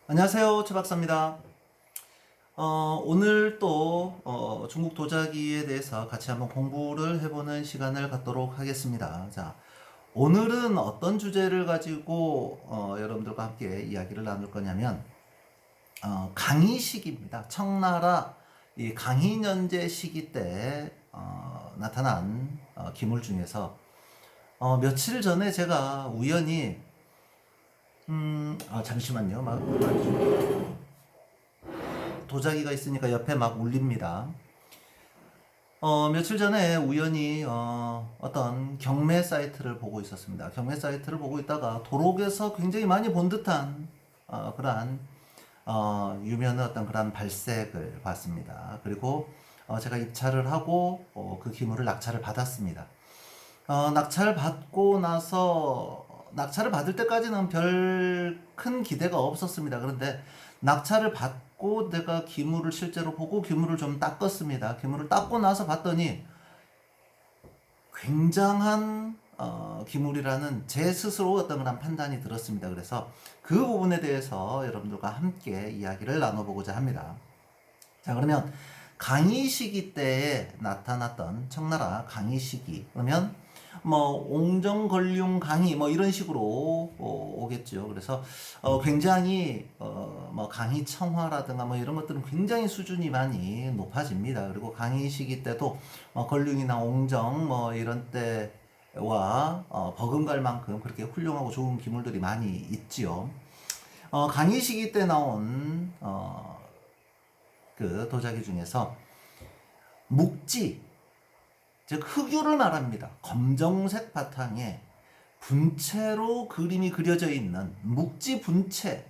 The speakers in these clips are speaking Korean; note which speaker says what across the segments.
Speaker 1: 안녕하세요, 최 박사입니다. 오늘 또 중국 도자기에 대해서 같이 한번 공부를 해보는 시간을 갖도록 하겠습니다. 자, 오늘은 어떤 주제를 가지고 여러분들과 함께 이야기를 나눌 거냐면 강희 시기입니다. 청나라 이 강희년제 시기 때 나타난 기물 중에서 며칠 전에 제가 우연히 잠시만요. 도자기가 있으니까 옆에 막 울립니다. 며칠 전에 우연히 어떤 경매 사이트를 보고 있었습니다. 경매 사이트를 보고 있다가 도록에서 굉장히 많이 본 듯한 그러한 유명한 어떤 그런 발색을 봤습니다. 그리고 제가 입찰을 하고 그 기물을 낙찰을 받았습니다. 낙찰 받고 나서 낙찰을 받을 때까지는 별 큰 기대가 없었습니다. 그런데 낙찰을 받고 내가 기물을 실제로 보고 기물을 좀 닦았습니다. 기물을 닦고 나서 봤더니 굉장한 기물이라는 제 스스로 어떤 그런 판단이 들었습니다. 그래서 그 부분에 대해서 여러분들과 함께 이야기를 나눠보고자 합니다. 자, 그러면 강희 시기 때에 나타났던 청나라 강희 시기, 그러면 뭐 옹정걸륭 강희 뭐 이런 식으로 오겠죠. 그래서 굉장히 뭐 강희 청화라든가 뭐 이런 것들은 굉장히 수준이 많이 높아집니다. 그리고 강희 시기 때도 걸륭이나 옹정 뭐 이런 때와 버금갈 만큼 그렇게 훌륭하고 좋은 기물들이 많이 있지요. 강희 시기 때 나온 그 도자기 중에서 묵지, 즉 흑유를 말합니다. 검정색 바탕에 분체로 그림이 그려져 있는 묵지 분체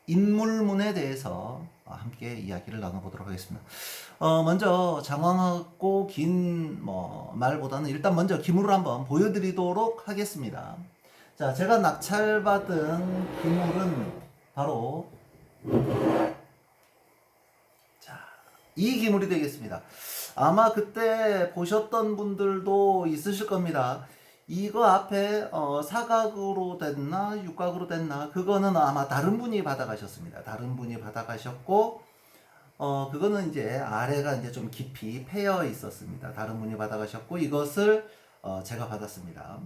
Speaker 1: 인물문에 대해서 함께 이야기를 나눠보도록 하겠습니다. 먼저 장황하고 긴 말보다는 일단 먼저 기물을 한번 보여드리도록 하겠습니다. 자, 제가 낙찰받은 기물은 바로 이 기물이 되겠습니다. 아마 그때 보셨던 분들도 있으실 겁니다. 이거 앞에 사각으로 됐나 육각으로 됐나 그거는 아마 다른 분이 받아가셨습니다. 다른 분이 받아가셨고 그거는 이제 아래가 이제 좀 깊이 패여 있었습니다. 다른 분이 받아가셨고 이것을 제가 받았습니다.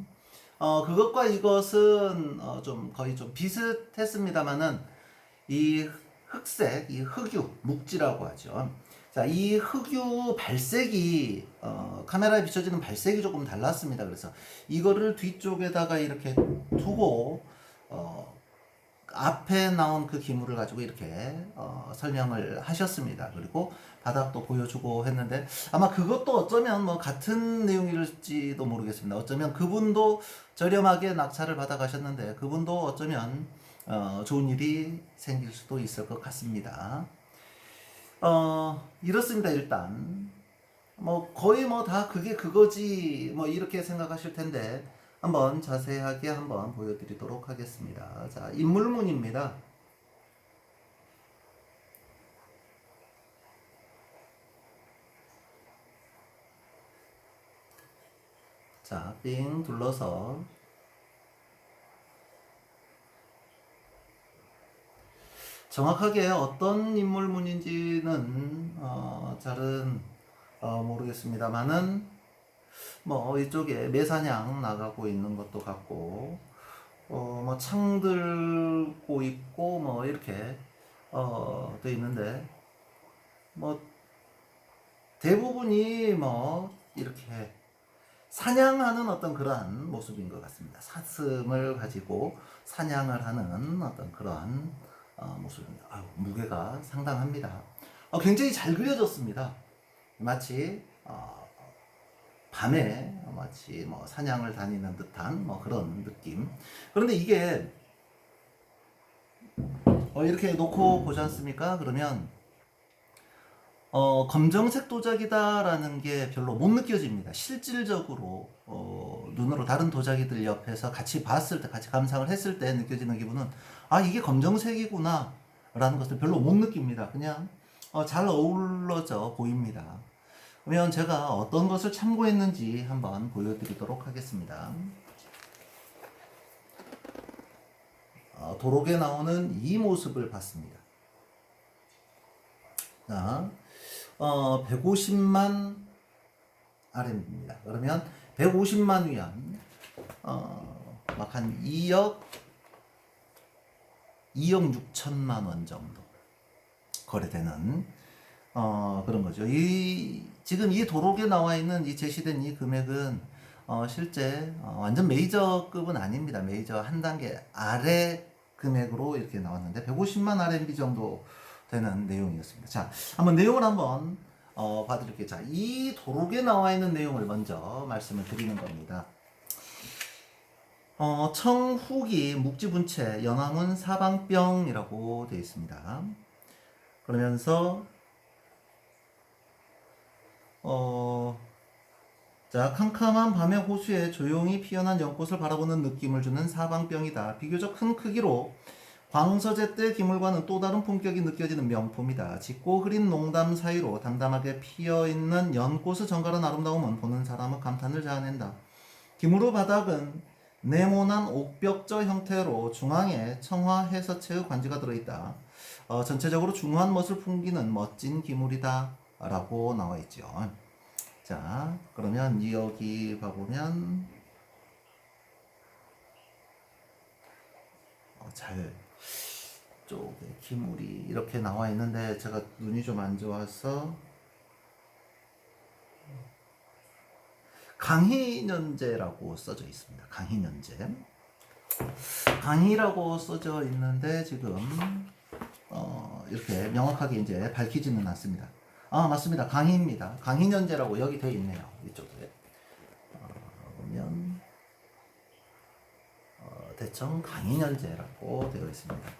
Speaker 1: 그것과 이것은 좀 거의 좀 비슷했습니다만은 이 흑색, 이 흑유, 묵지라고 하죠. 자, 이 흑유 발색이 카메라에 비춰지는 발색이 조금 달랐습니다. 그래서 이거를 뒤쪽에다가 이렇게 두고 앞에 나온 그 기물을 가지고 이렇게 설명을 하셨습니다. 그리고 바닥도 보여주고 했는데 아마 그것도 어쩌면 뭐 같은 내용일지도 모르겠습니다. 어쩌면 그분도 저렴하게 낙찰을 받아 가셨는데 그분도 어쩌면 좋은 일이 생길 수도 있을 것 같습니다. 이렇습니다. 일단 뭐 거의 뭐 다 그게 그거지 뭐 이렇게 생각하실 텐데 한번 자세하게 한번 보여드리도록 하겠습니다. 자, 인물문입니다. 자, 삥 둘러서 정확하게 어떤 인물문인지는 잘은 모르겠습니다만은 뭐 이쪽에 매사냥 나가고 있는 것도 같고 뭐 창 들고 있고 뭐 이렇게 돼 있는데 뭐 대부분이 뭐 이렇게 사냥하는 어떤 그러한 모습인 것 같습니다. 사슴을 가지고 사냥을 하는 어떤 그러한 모습입니다. 아유, 무게가 상당합니다. 굉장히 잘 그려졌습니다. 마치 밤에 마치 뭐 사냥을 다니는 듯한 뭐 그런 느낌. 그런데 이게 이렇게 놓고 보지 않습니까? 그러면 검정색 도자기다라는 게 별로 못 느껴집니다. 실질적으로 눈으로 다른 도자기들 옆에서 같이 봤을 때, 같이 감상을 했을 때 느껴지는 기분은 아, 이게 검정색이구나 라는 것을 별로 못 느낍니다. 그냥 잘 어우러져 보입니다. 그러면 제가 어떤 것을 참고했는지 한번 보여드리도록 하겠습니다. 도록에 나오는 이 모습을 봤습니다. 자, 150만 RMB입니다. 그러면 150만 위안, 막 한 2억 6천만 원 정도 거래되는 그런 거죠. 지금 이 도록에 나와 있는 이 제시된 이 금액은 실제 완전 메이저급은 아닙니다. 메이저 한 단계 아래 금액으로 이렇게 나왔는데 150만 RMB 정도 되는 내용이었습니다. 자, 한번 내용을 한번 봐드릴게요. 자, 이 도록에 나와 있는 내용을 먼저 말씀을 드리는 겁니다. 청후기 묵지분체 연화문 사방병이라고 되어 있습니다. 그러면서 자, 캄캄한 밤의 호수에 조용히 피어난 연꽃을 바라보는 느낌을 주는 사방병이다. 비교적 큰 크기로 광서제 때 기물과는 또 다른 품격이 느껴지는 명품이다. 짙고 흐린 농담 사이로 담담하게 피어있는 연꽃의 정갈한 아름다움은 보는 사람의 감탄을 자아낸다. 기물의 바닥은 네모난 옥벽저 형태로 중앙에 청화 해서체의 관지가 들어있다. 전체적으로 중후한 멋을 풍기는 멋진 기물이다 라고 나와 있죠. 자, 그러면 여기 봐보면 잘 쪽에 기물이 이렇게 나와 있는데 제가 눈이 좀 안 좋아서 강희년제라고 써져 있습니다. 강희년제. 강희라고 써져 있는데 지금 이렇게 명확하게 이제 밝히지는 않습니다. 맞습니다. 강희입니다. 강희년제라고 여기 되어 있네요. 이쪽에 보면 대청 강희년제라고 되어 있습니다.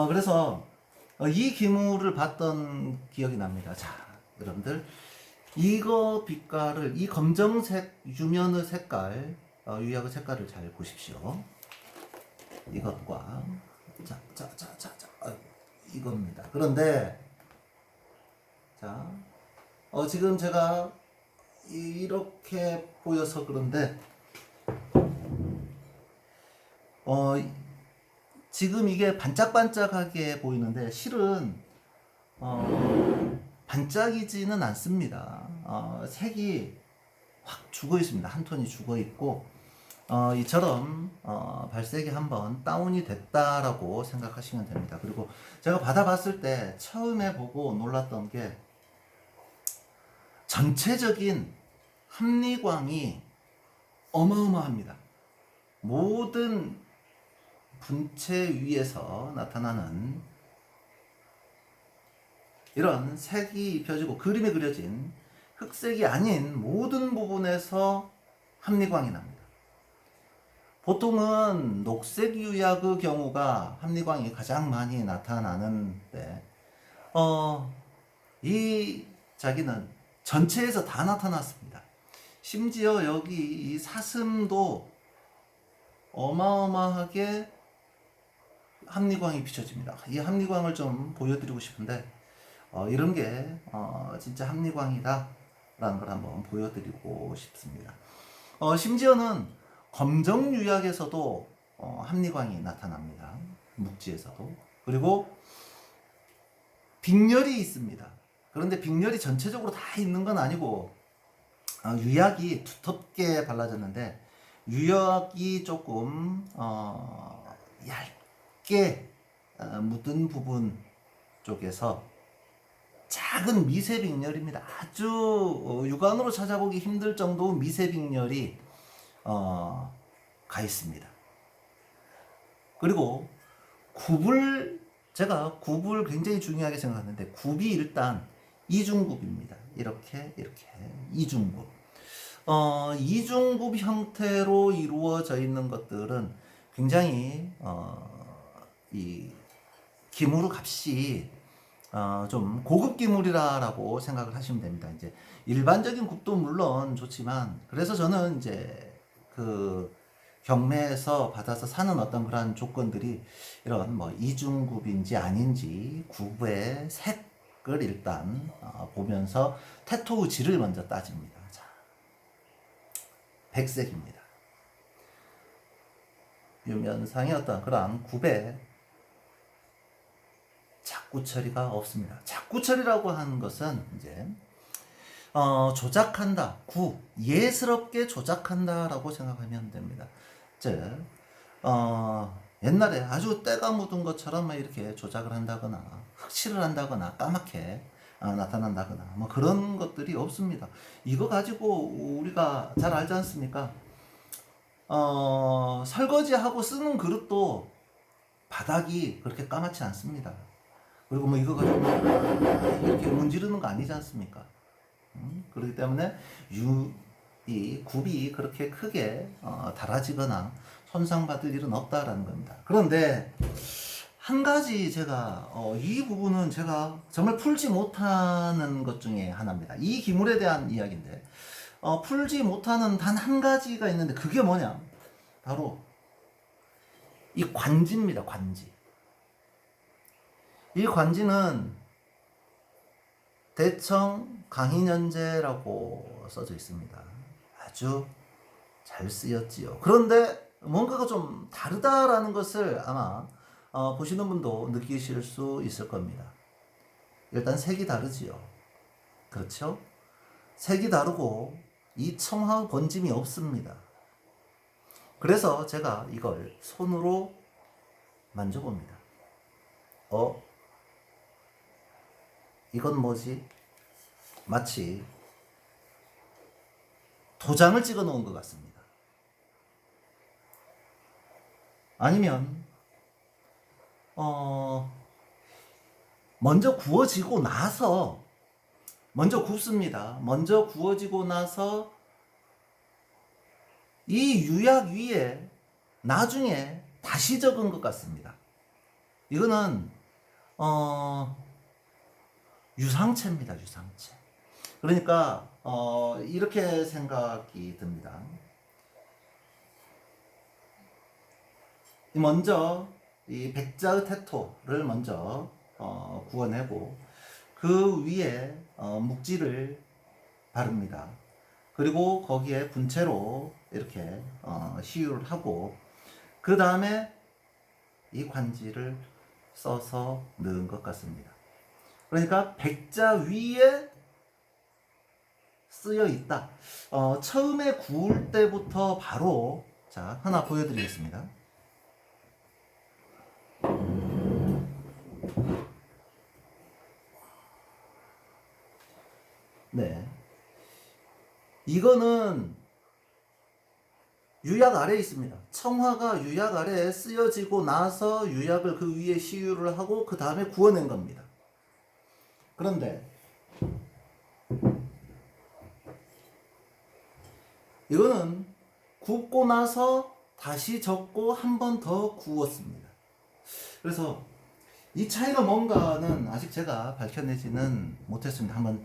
Speaker 1: 그래서 이 기물을 봤던 기억이 납니다. 자, 여러분들 이거 빛깔을 이 검정색 유면의 색깔 유약의 색깔을 잘 보십시오. 이것과 자 이겁니다. 그런데 자 지금 제가 이렇게 보여서 그런데 지금 이게 반짝반짝하게 보이는데 실은 반짝이지는 않습니다. 색이 확 죽어 있습니다. 한 톤이 죽어 있고 이처럼 발색이 한번 다운이 됐다라고 생각하시면 됩니다. 그리고 제가 받아봤을 때 처음에 보고 놀랐던 게 전체적인 합리광이 어마어마합니다. 모든 분체 위에서 나타나는 이런 색이 입혀지고 그림에 그려진 흑색이 아닌 모든 부분에서 합리광이 납니다. 보통은 녹색 유약의 경우가 합리광이 가장 많이 나타나는데 이 자기는 전체에서 다 나타났습니다. 심지어 여기 이 사슴도 어마어마하게 합리광이 비춰집니다. 이 합리광을 좀 보여드리고 싶은데 이런 게 진짜 합리광이다 라는 걸 한번 보여드리고 싶습니다. 심지어는 검정 유약에서도 합리광이 나타납니다. 묵지에서도. 그리고 빅렬이 있습니다. 그런데 빅렬이 전체적으로 다 있는 건 아니고 유약이 두텁게 발라졌는데 유약이 조금 얇게 묻은 부분 쪽에서 작은 미세 빅렬입니다. 아주 육안으로 찾아보기 힘들 정도 미세 빅렬이 가 있습니다. 그리고 제가 굽을 굉장히 중요하게 생각하는데 굽이 일단 이중굽입니다. 이렇게 이중굽. 이중굽 형태로 이루어져 있는 것들은 굉장히 이 기물의 값이 좀 고급 기물이라고 생각을 하시면 됩니다. 이제 일반적인 굽도 물론 좋지만 그래서 저는 이제 그 경매에서 받아서 사는 어떤 그런 조건들이 이런 뭐 이중굽인지 아닌지 굽의 색을 일단 보면서 태토의 질을 먼저 따집니다. 자, 백색입니다. 유면상의 어떤 그런 굽에 자꾸 처리가 없습니다. 자꾸 처리라고 하는 것은 이제 조작한다, 예스럽게 조작한다라고 생각하면 됩니다. 즉, 옛날에 아주 때가 묻은 것처럼 이렇게 조작을 한다거나 흑칠을 한다거나 까맣게 나타난다거나 뭐 그런 것들이 없습니다. 이거 가지고 우리가 잘 알지 않습니까? 설거지하고 쓰는 그릇도 바닥이 그렇게 까맣지 않습니다. 그리고 뭐 이거 가지고 이렇게 문지르는 거 아니지 않습니까? 그렇기 때문에 이 굽이 그렇게 크게 달아지거나 손상받을 일은 없다라는 겁니다. 그런데 한 가지 제가 이 부분은 제가 정말 풀지 못하는 것 중에 하나입니다. 이 기물에 대한 이야기인데 풀지 못하는 단 한 가지가 있는데 그게 뭐냐? 바로 이 관지입니다. 관지. 이 관지는 대청 강인현재라고 써져 있습니다. 아주 잘 쓰였지요. 그런데 뭔가가 좀 다르다라는 것을 아마 보시는 분도 느끼실 수 있을 겁니다. 일단 색이 다르지요. 그렇죠? 색이 다르고 이 청화 번짐이 없습니다. 그래서 제가 이걸 손으로 만져봅니다. 이건 뭐지? 마치 도장을 찍어 놓은 것 같습니다. 아니면 먼저 구워지고 나서 먼저 굽습니다. 먼저 구워지고 나서 이 유약 위에 나중에 다시 적은 것 같습니다. 이거는 유상체입니다. 유상체. 그러니까 이렇게 생각이 듭니다. 먼저 이 백자의 태토를 먼저 구워내고 그 위에 묵지를 바릅니다. 그리고 거기에 분체로 이렇게 시유를 하고 그 다음에 이 관지를 써서 넣은 것 같습니다. 그러니까 백자 위에 쓰여 있다. 처음에 구울 때부터 바로 자 하나 보여드리겠습니다. 네, 이거는 유약 아래에 있습니다. 청화가 유약 아래에 쓰여지고 나서 유약을 그 위에 시유를 하고 그 다음에 구워낸 겁니다. 그런데 이거는 굽고 나서 다시 젓고 한 번 더 구웠습니다. 그래서 이 차이가 뭔가는 아직 제가 밝혀내지는 못했습니다. 한번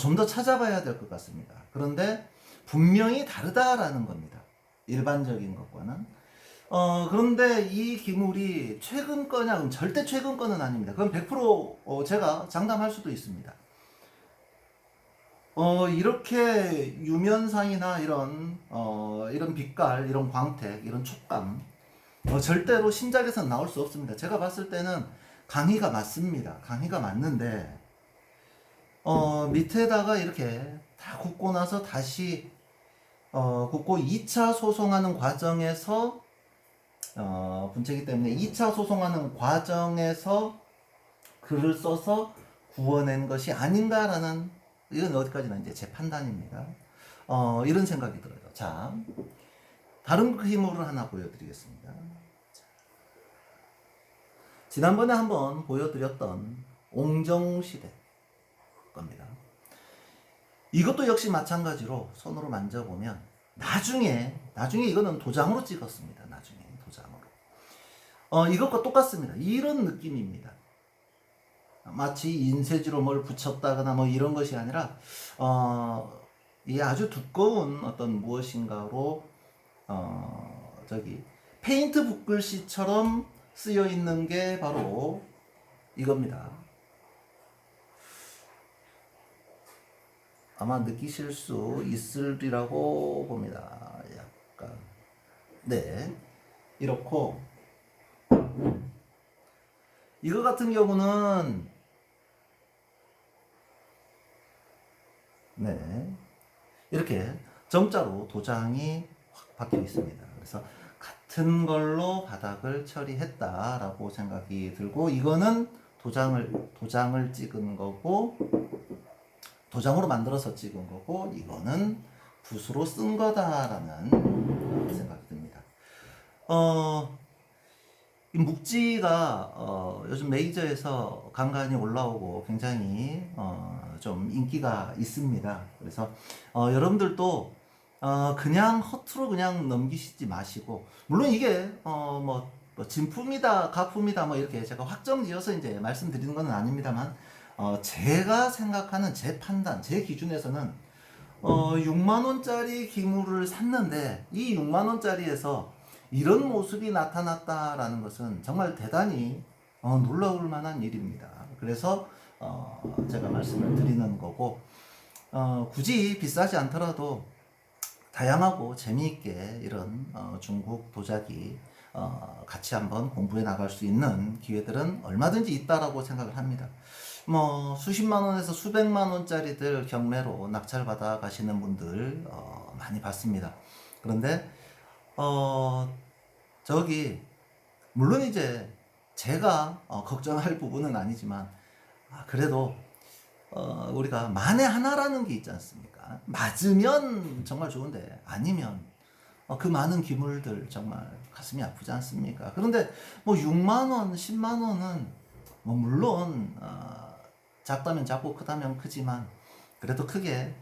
Speaker 1: 좀 더 찾아봐야 될 것 같습니다. 그런데 분명히 다르다라는 겁니다. 일반적인 것과는. 그런데 이 기물이 최근 거냐? 그럼 절대 최근 거는 아닙니다. 그럼 100% 제가 장담할 수도 있습니다. 이렇게 유면상이나 이런 빛깔, 이런 광택, 이런 촉감, 절대로 신작에서는 나올 수 없습니다. 제가 봤을 때는 강의가 맞습니다. 강의가 맞는데, 밑에다가 이렇게 다 굽고 나서 다시, 굽고 2차 소송하는 과정에서, 분체이기 때문에 2차 소송하는 과정에서 글을 써서 구워낸 것이 아닌가라는, 이건 어디까지나 이제 제 판단입니다. 이런 생각이 들어요. 자, 다른 기물을 하나 보여드리겠습니다. 지난번에 한번 보여드렸던 옹정시대 겁니다. 이것도 역시 마찬가지로 손으로 만져보면 나중에 이거는 도장으로 찍었습니다. 나중에 도장으로. 이것과 똑같습니다. 이런 느낌입니다. 마치 인쇄지로 뭘 붙였다거나 뭐 이런 것이 아니라 이 아주 두꺼운 어떤 무엇인가로 페인트 붓글씨처럼 쓰여 있는 게 바로 이겁니다. 아마 느끼실 수 있으리라고 봅니다. 약간 네, 이렇고, 이거 같은 경우는 네, 이렇게 점자로 도장이 확 박혀 있습니다. 그래서 같은 걸로 바닥을 처리했다라고 생각이 들고, 이거는 도장을 찍은 거고, 도장으로 만들어서 찍은 거고, 이거는 붓으로 쓴 거다라는 생각이 듭니다. 이 묵지가 요즘 메이저에서 간간히 올라오고 굉장히 좀 인기가 있습니다. 그래서 여러분들도 그냥 허투루 그냥 넘기시지 마시고, 물론 이게 뭐 진품이다 가품이다 뭐 이렇게 제가 확정지어서 이제 말씀드리는 건 아닙니다만, 제가 생각하는 제 판단, 제 기준에서는 6만 원짜리 기물을 샀는데 이 6만 원짜리에서 이런 모습이 나타났다라는 것은 정말 대단히 놀라울 만한 일입니다. 그래서 제가 말씀을 드리는 거고, 굳이 비싸지 않더라도 다양하고 재미있게 이런 중국 도자기 같이 한번 공부해 나갈 수 있는 기회들은 얼마든지 있다라고 생각을 합니다. 뭐 수십만 원에서 수백만 원짜리들 경매로 낙찰받아 가시는 분들 많이 봤습니다. 그런데 저기 물론 이제 제가 걱정할 부분은 아니지만, 그래도 우리가 만에 하나라는 게 있지 않습니까? 맞으면 정말 좋은데 아니면 그 많은 기물들 정말 가슴이 아프지 않습니까? 그런데 뭐 6만 원, 10만 원은 뭐 물론 작다면 작고 크다면 크지만 그래도 크게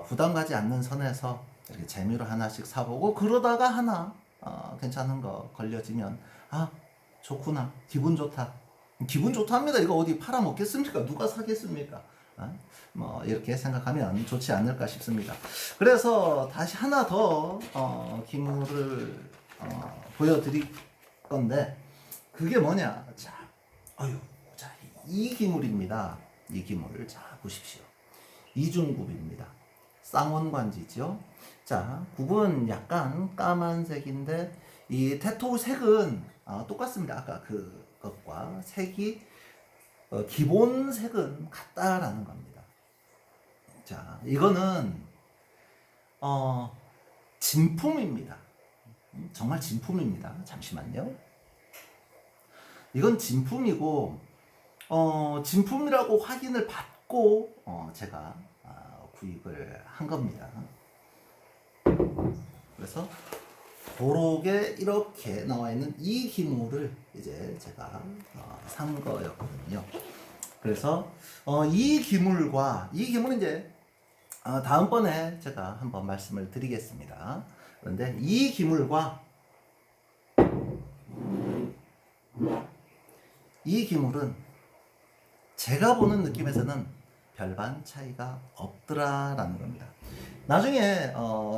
Speaker 1: 부담 가지 않는 선에서 이렇게 재미로 하나씩 사보고, 그러다가 하나 괜찮은 거 걸려지면 좋구나, 기분 좋다, 기분 좋답니다. 이거 어디 팔아먹겠습니까? 누가 사겠습니까? 뭐 이렇게 생각하면 좋지 않을까 싶습니다. 그래서 다시 하나 더 기물을 보여드릴 건데, 그게 뭐냐? 자, 이 기물입니다. 이 기물을 자 보십시오. 이중굽입니다. 쌍원관지죠. 자, 굽은 약간 까만색인데 이 테토 색은 똑같습니다. 아까 그것과 색이 기본 색은 같다라는 겁니다. 자, 이거는 진품입니다. 정말 진품입니다. 잠시만요. 이건 진품이고 진품이라고 확인을 받고 제가 구입을 한 겁니다. 그래서 도록에 이렇게 나와 있는 이 기물을 이제 제가 산 거였거든요. 그래서 이 기물은 이제 다음번에 제가 한번 말씀을 드리겠습니다. 그런데 이 기물과 이 기물은 제가 보는 느낌에서는 별반 차이가 없더라라는 겁니다. 나중에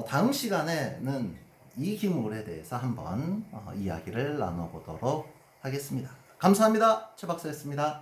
Speaker 1: 다음 시간에는 이 기물에 대해서 한번 이야기를 나눠보도록 하겠습니다. 감사합니다. 최 박사였습니다.